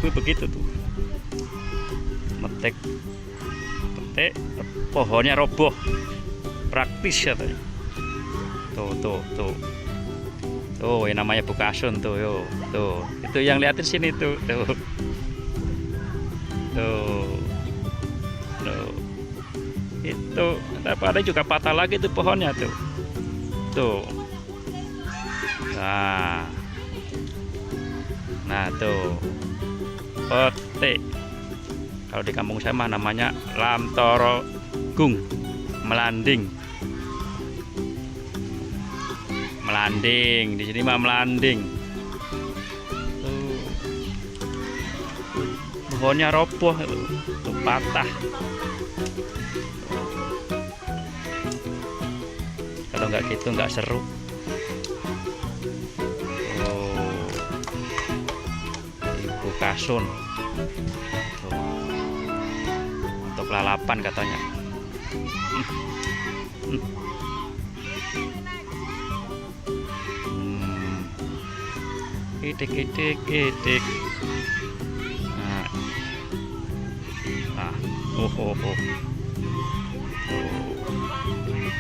ibu-ibu begitu tuh, metik petik pohonnya roboh, praktis katanya. Tuh yang namanya bukasun tuh, yo tuh itu yang liatin sini tuh itu ada juga patah lagi tuh pohonnya tuh nah tuh petik. Kalau di kampung saya mah namanya lamtorogung, melanding, di sini mah melanding. Tuh pohonnya roboh tuh, patah. Kalau nggak gitu nggak seru. Ibu kasun tuh, untuk lalapan katanya. Itik.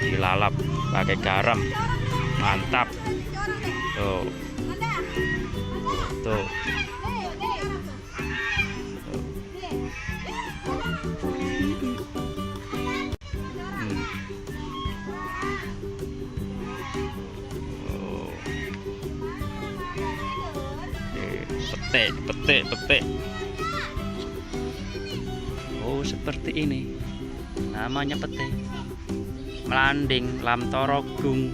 Dilalap pakai garam, mantap. Tuh. Petik. Oh, seperti ini namanya petik, melanding, lamtorogung.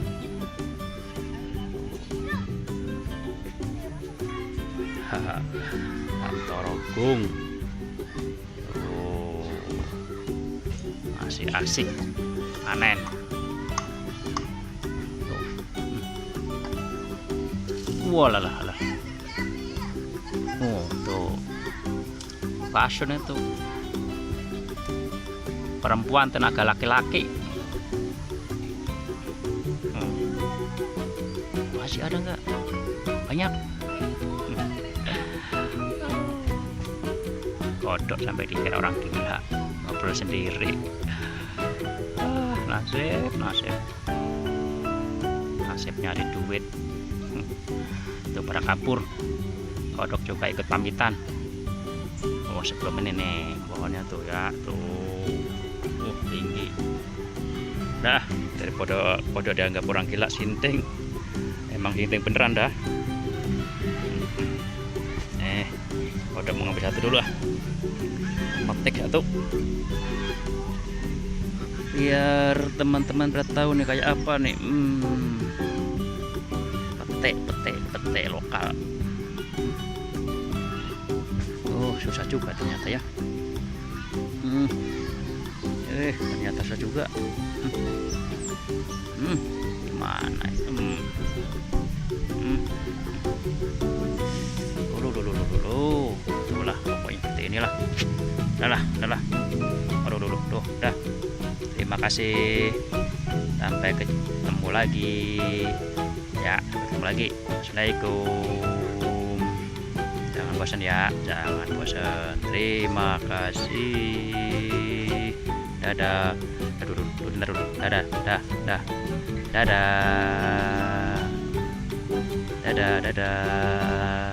Lamtorogung. Oh, masih asik panen. Walah. Oh, tuh passion itu perempuan tenaga laki-laki. Masih ada nggak? Banyak. Kodok sampai dikira orang gila, ngobrol sendiri. Nasib nyari duit. Itu pada kabur. Kodok juga ikut pamitan. Oh, sebelum ini nih pohonnya tuh ya tuh, tinggi. Dah, dari kodok dianggap orang gila, sinting. Emang sinting beneran dah. Kodok mau ngambil satu dulu lah. Metik satu. Biar teman-teman pada tahu nih kayak apa nih. Petik lokal. Oh, susah juga ternyata ya. Ternyata susah juga. Gimana itu? Dulu. Itulah pokoknya seperti inilah. Dah. Aduh, tuh, dah. Terima kasih. Sampai ketemu lagi. Ya, ketemu lagi. Assalamualaikum. Jangan bosan ya, jangan bosan. Terima kasih. Dadah. Dadah.